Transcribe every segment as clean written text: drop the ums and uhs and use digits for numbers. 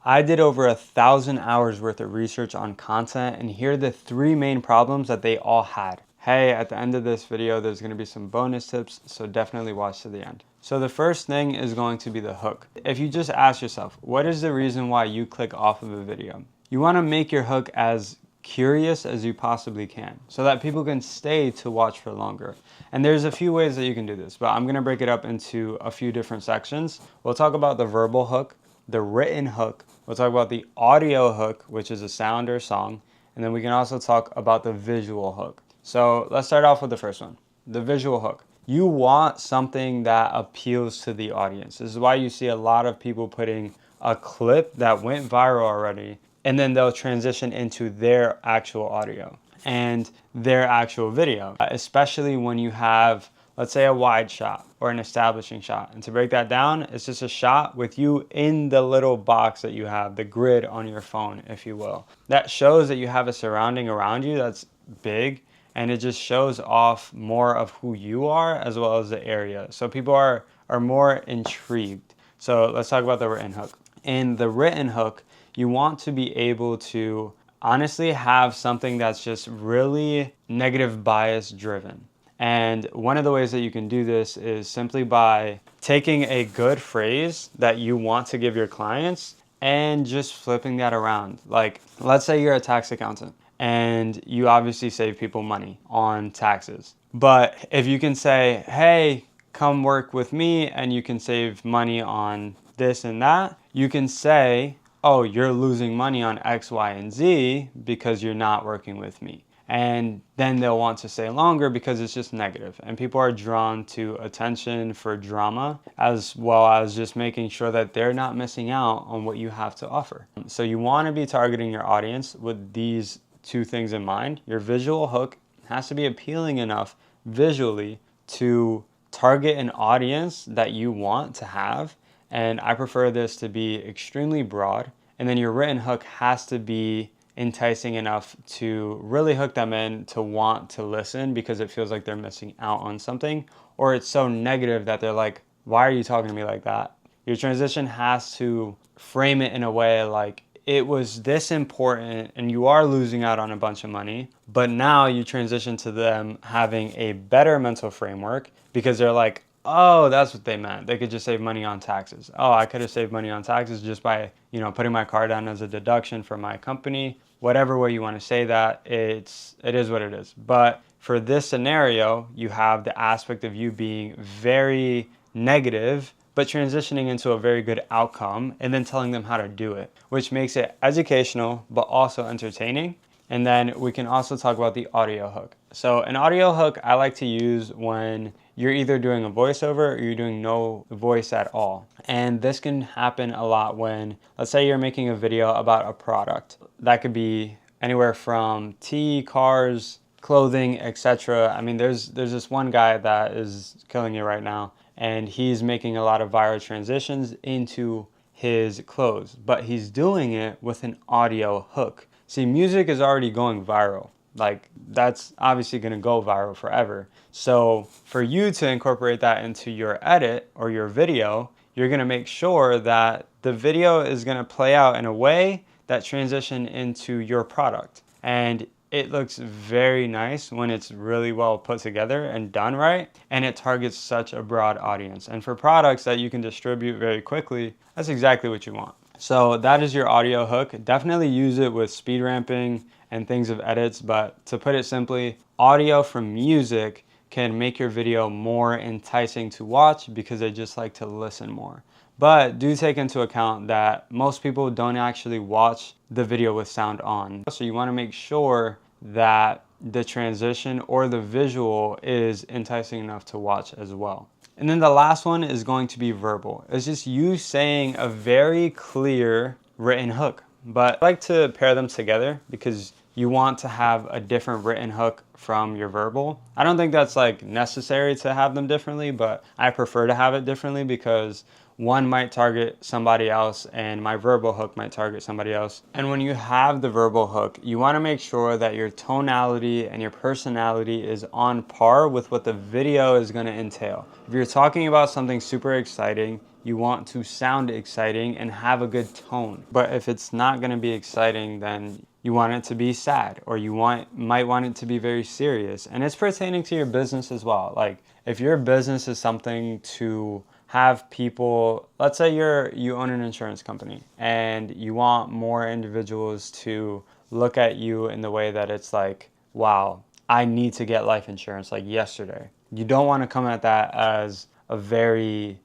I did over 1,000 hours worth of research on content, and here are the 3 main problems that they all had. Hey, at the end of this video, there's going to be some bonus tips, so definitely watch to the end. So the first thing is going to be the hook. If you just ask yourself, what is the reason why you click off of a video? You want to make your hook as curious as you possibly can so that people can stay to watch for longer. And there's a few ways that you can do this, but I'm going to break it up into a few different sections. We'll talk about the verbal hook, the written hook, we'll talk about the audio hook, which is a sound or song, and then we can also talk about the visual hook. So let's start off with the first one, the visual hook. You want something that appeals to the audience. This is why you see a lot of people putting a clip that went viral already, and then they'll transition into their actual audio and their actual video, especially when you have, let's say, a wide shot or an establishing shot. And to break that down, it's just a shot with you in the little box that you have, the grid on your phone, if you will. That shows that you have a surrounding around you that's big, and it just shows off more of who you are as well as the area. So people are more intrigued. So let's talk about the written hook. In the written hook, you want to be able to honestly have something that's just really negative bias driven. And one of the ways that you can do this is simply by taking a good phrase that you want to give your clients and just flipping that around. Like, let's say you're a tax accountant and you obviously save people money on taxes. But if you can say, hey, come work with me and you can save money on this and that, you can say, oh, you're losing money on X, Y, and Z because you're not working with me. And then they'll want to stay longer because it's just negative. And people are drawn to attention for drama, as well as just making sure that they're not missing out on what you have to offer. So you want to be targeting your audience with these 2 things in mind. Your visual hook has to be appealing enough visually to target an audience that you want to have. And I prefer this to be extremely broad. And then your written hook has to be enticing enough to really hook them in to want to listen because it feels like they're missing out on something, or it's so negative that they're like, why are you talking to me like that? Your transition has to frame it in a way like it was this important and you are losing out on a bunch of money, but now you transition to them having a better mental framework because they're like, oh, that's what they meant. They could just save money on taxes. Oh, I could have saved money on taxes just by, putting my car down as a deduction for my company. Whatever way you want to say that, it is what it is. But for this scenario, you have the aspect of you being very negative, but transitioning into a very good outcome and then telling them how to do it, which makes it educational, but also entertaining. And then we can also talk about the audio hook. So an audio hook I like to use when you're either doing a voiceover or you're doing no voice at all. And this can happen a lot when, let's say you're making a video about a product. That could be anywhere from tea, cars, clothing, etc. I mean, there's this one guy that is killing it right now, and he's making a lot of viral transitions into his clothes, but he's doing it with an audio hook. See, music is already going viral. Like, that's obviously going to go viral forever. So for you to incorporate that into your edit or your video, you're going to make sure that the video is going to play out in a way that transition into your product. And it looks very nice when it's really well put together and done right. And it targets such a broad audience. And for products that you can distribute very quickly, that's exactly what you want. So that is your audio hook. Definitely use it with speed ramping and things of edits, but to put it simply, audio from music can make your video more enticing to watch because they just like to listen more. But do take into account that most people don't actually watch the video with sound on. So you want to make sure that the transition or the visual is enticing enough to watch as well. And then the last one is going to be verbal. It's just you saying a very clear written hook. But I like to pair them together because you want to have a different written hook from your verbal. I don't think that's like necessary to have them differently, but I prefer to have it differently because one might target somebody else and my verbal hook might target somebody else. And when you have the verbal hook, you want to make sure that your tonality and your personality is on par with what the video is going to entail. If you're talking about something super exciting, you want to sound exciting and have a good tone. But if it's not going to be exciting, then you want it to be sad, or might want it to be very serious. And it's pertaining to your business as well. Like if your business is something to have people, let's say you own an insurance company and you want more individuals to look at you in the way that it's like, wow, I need to get life insurance like yesterday. You don't want to come at that as a very,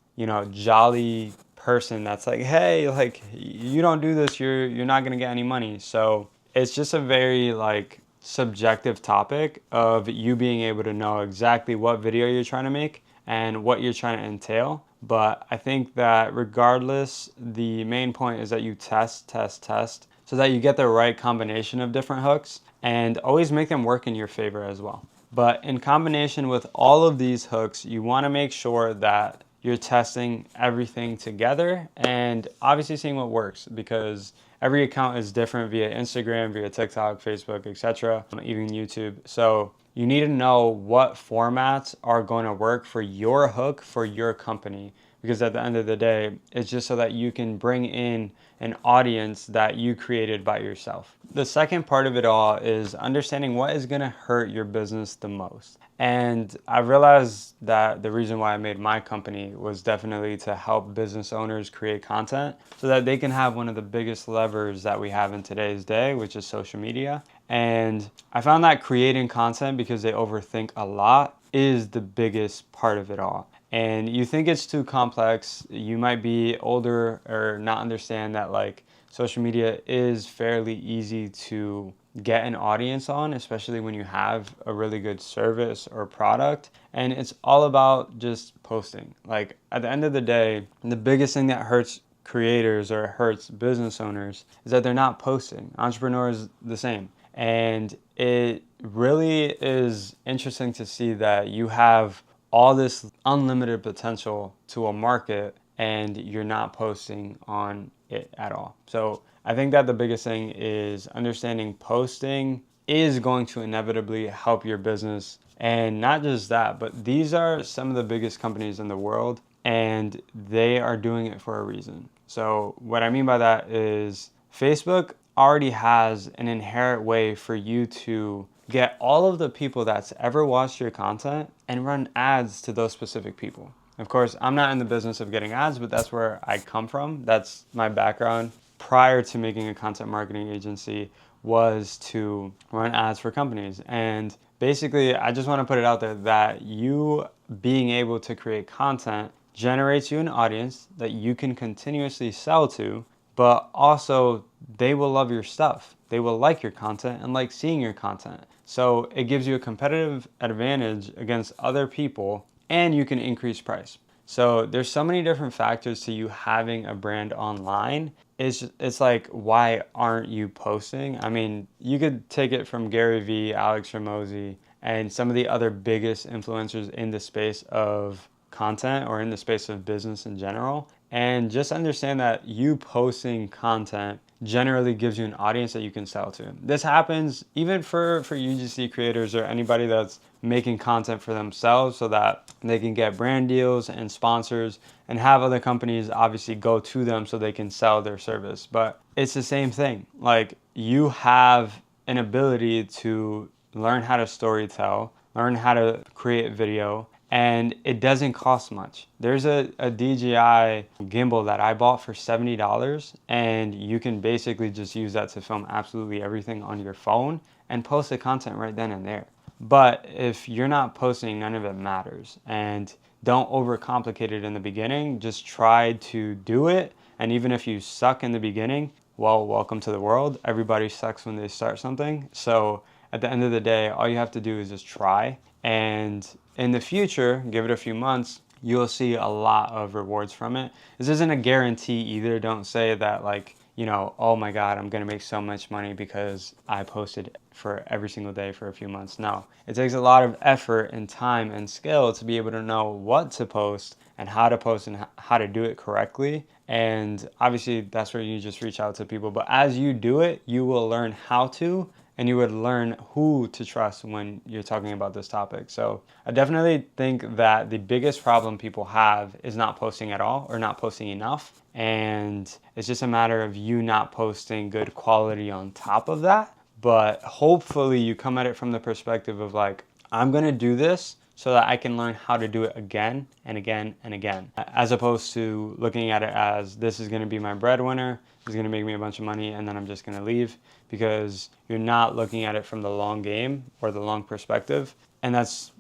jolly person that's like, hey, like you don't do this, you're not going to get any money. So it's just a very like subjective topic of you being able to know exactly what video you're trying to make and what you're trying to entail. But I think that regardless, the main point is that you test so that you get the right combination of different hooks, and always make them work in your favor as well. But in combination with all of these hooks, you want to make sure that you're testing everything together and obviously seeing what works, because every account is different via Instagram, via TikTok, Facebook, etc., even YouTube. So you need to know what formats are going to work for your hook for your company, because at the end of the day, it's just so that you can bring in an audience that you created by yourself. The second part of it all is understanding what is going to hurt your business the most. And I realized that the reason why I made my company was definitely to help business owners create content so that they can have one of the biggest levers that we have in today's day, which is social media. And I found that creating content, because they overthink a lot, is the biggest part of it all. And you think it's too complex, you might be older or not understand that like social media is fairly easy to get an audience on, especially when you have a really good service or product. And it's all about just posting. Like at the end of the day, the biggest thing that hurts creators or hurts business owners is that they're not posting. Entrepreneurs the same. And it really is interesting to see that you have all this unlimited potential to a market and you're not posting on it at all. So I think that the biggest thing is understanding posting is going to inevitably help your business. And not just that, but these are some of the biggest companies in the world, and they are doing it for a reason. So what I mean by that is Facebook already has an inherent way for you to get all of the people that's ever watched your content and run ads to those specific people. Of course, I'm not in the business of getting ads, but that's where I come from. That's my background. Prior to making a content marketing agency was to run ads for companies. And basically, I just want to put it out there that you being able to create content generates you an audience that you can continuously sell to, but also they will love your stuff. They will like your content and like seeing your content. So it gives you a competitive advantage against other people, and you can increase price. So there's so many different factors to you having a brand online. It's like, why aren't you posting? I mean, you could take it from Gary Vee, Alex Hormozi, and some of the other biggest influencers in the space of content or in the space of business in general. And just understand that you posting content generally gives you an audience that you can sell to. This happens even for UGC creators or anybody that's making content for themselves so that they can get brand deals and sponsors and have other companies obviously go to them so they can sell their service. But it's the same thing. Like, you have an ability to learn how to storytell, learn how to create video, and it doesn't cost much. There's a DJI gimbal that I bought for $70, and you can basically just use that to film absolutely everything on your phone and post the content right then and there. But if you're not posting, none of it matters. And don't overcomplicate it in the beginning. Just try to do it. And even if you suck in the beginning, well, welcome to the world. Everybody sucks when they start something. So at the end of the day, all you have to do is just try. And in the future, give it a few months, you'll see a lot of rewards from it. This isn't a guarantee either. Don't say that like, oh my God, I'm gonna make so much money because I posted for every single day for a few months. No, it takes a lot of effort and time and skill to be able to know what to post and how to do it correctly. And obviously that's where you just reach out to people. But as you do it, you will learn how to, and you would learn who to trust when you're talking about this topic. So I definitely think that the biggest problem people have is not posting at all or not posting enough. And it's just a matter of you not posting good quality on top of that. But hopefully you come at it from the perspective of like, I'm going to do this so that I can learn how to do it again and again and again, as opposed to looking at it as this is going to be my breadwinner, this is going to make me a bunch of money, and then I'm just going to leave, because you're not looking at it from the long game or the long perspective. And that's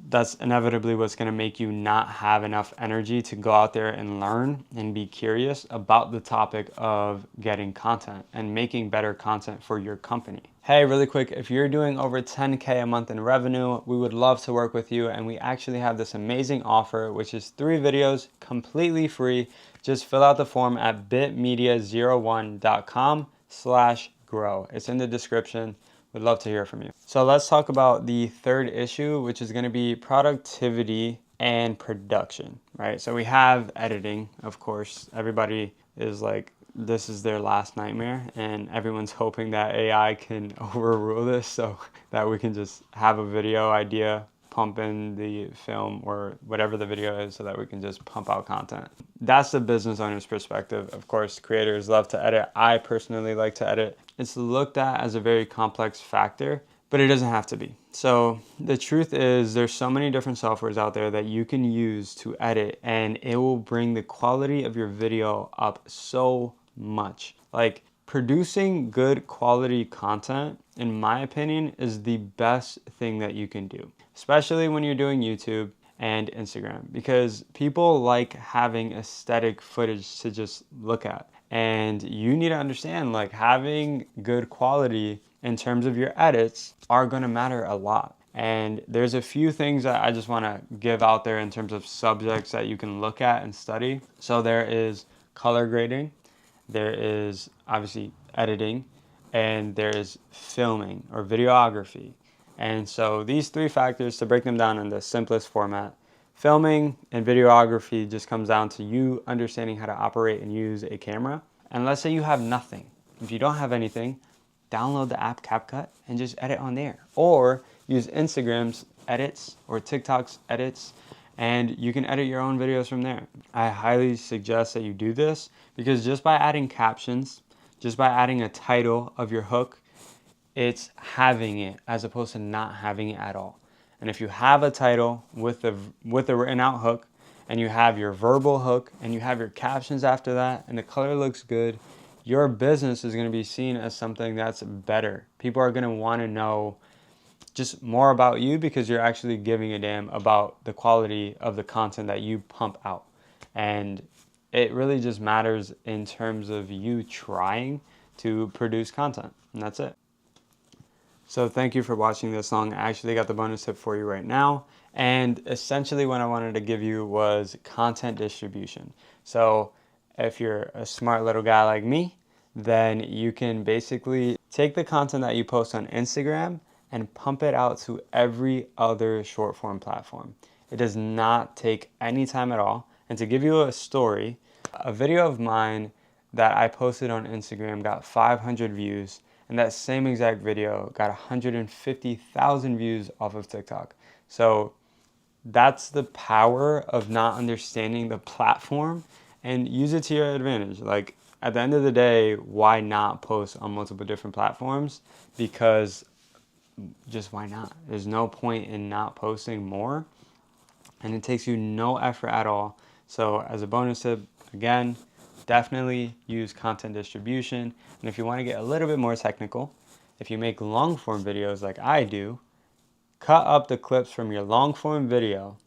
inevitably what's going to make you not have enough energy to go out there and learn and be curious about the topic of getting content and making better content for your company. Hey, really quick, if you're doing over 10K a month in revenue, we would love to work with you. And we actually have this amazing offer, which is 3 videos completely free. Just fill out the form at bitmedia01.com/grow. It's in the description. We'd love to hear from you. So let's talk about the third issue, which is going to be productivity and production, right? So we have editing, of course. Everybody is like, this is their last nightmare, and everyone's hoping that AI can overrule this so that we can just have a video idea, pump in the film or whatever the video is so that we can just pump out content. That's the business owner's perspective. Of course, creators love to edit. I personally like to edit. It's looked at as a very complex factor, but it doesn't have to be. So the truth is there's so many different softwares out there that you can use to edit, and it will bring the quality of your video up so much. Like, producing good quality content, in my opinion, is the best thing that you can do, especially when you're doing YouTube and Instagram, because people like having aesthetic footage to just look at. And you need to understand, like, having good quality in terms of your edits are going to matter a lot. And there's a few things that I just want to give out there in terms of subjects that you can look at and study. So there is color grading, there is obviously editing, and there is filming or videography. And so these 3 factors, to break them down in the simplest format, filming and videography just comes down to you understanding how to operate and use a camera. And let's say you have nothing. If you don't have anything, download the app CapCut and just edit on there. Or use Instagram's edits or TikTok's edits, and you can edit your own videos from there. I highly suggest that you do this, because just by adding captions, just by adding a title of your hook, it's having it as opposed to not having it at all. And if you have a title with a written out hook, and you have your verbal hook, and you have your captions after that, and the color looks good, your business is going to be seen as something that's better. People are going to want to know just more about you, because you're actually giving a damn about the quality of the content that you pump out. And it really just matters in terms of you trying to produce content, and that's it. So thank you for watching this long. I actually got the bonus tip for you right now. And essentially what I wanted to give you was content distribution. So if you're a smart little guy like me, then you can basically take the content that you post on Instagram and pump it out to every other short form platform. It does not take any time at all. And to give you a story, a video of mine that I posted on Instagram got 500 views, and that same exact video got 150,000 views off of TikTok. So that's the power of not understanding the platform, and use it to your advantage. Like, at the end of the day, why not post on multiple different platforms? Because just why not? There's no point in not posting more, and it takes you no effort at all. So as a bonus tip, again, definitely use content distribution. And if you want to get a little bit more technical, if you make long form videos like I do, cut up the clips from your long form video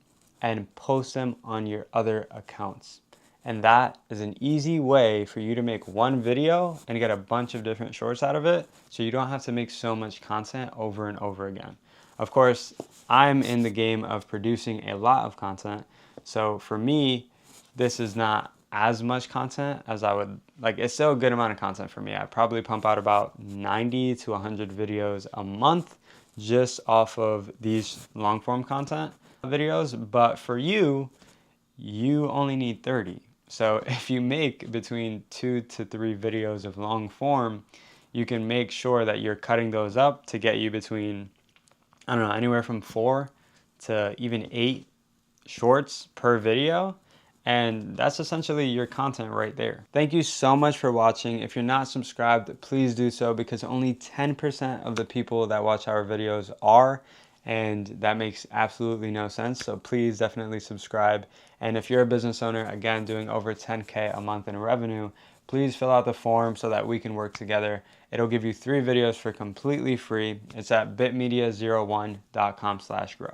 and post them on your other accounts. And that is an easy way for you to make one video and get a bunch of different shorts out of it, so you don't have to make so much content over and over again. Of course, I'm in the game of producing a lot of content. So for me, this is not as much content as I would like. It's still a good amount of content for me. I probably pump out about 90 to 100 videos a month just off of these long form content videos. But for you, you only need 30. So if you make between 2 to 3 videos of long form, you can make sure that you're cutting those up to get you between, I don't know, anywhere from 4 to even 8 shorts per video. And that's essentially your content right there. Thank you so much for watching. If you're not subscribed, please do so, because only 10% of the people that watch our videos are, and that makes absolutely no sense. So please definitely subscribe. And if you're a business owner, again, doing over 10K a month in revenue, please fill out the form so that we can work together. It'll give you 3 videos for completely free. It's at bitmedia01.com/grow.